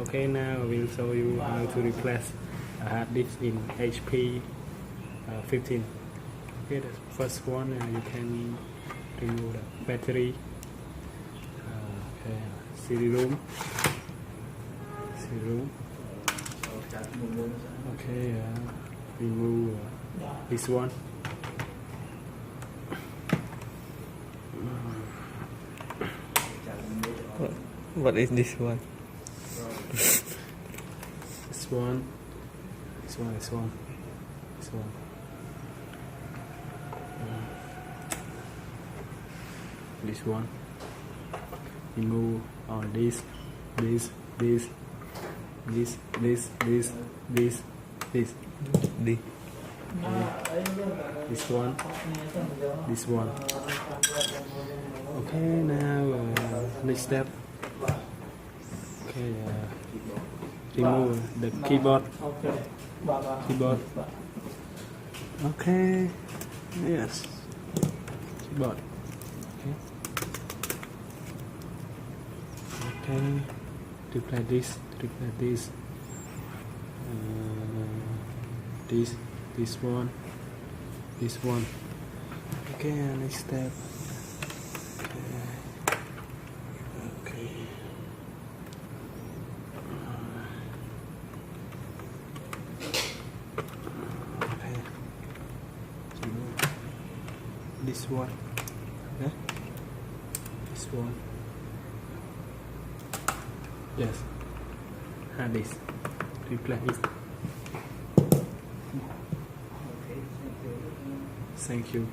Okay, now I will show you how to replace a hard disk in HP 15. Okay, the first one you can remove the battery. Okay, CD-ROM. Okay, remove this one. What is this one? This one. This one. Remove all this. D. This one. Okay, now next step. Okay, remove the keyboard. Okay, yes, keyboard. Okay, replace this. This one. Okay, next step. Okay. This one. Yeah? This one. Yes. And this. Replace this. Thank you.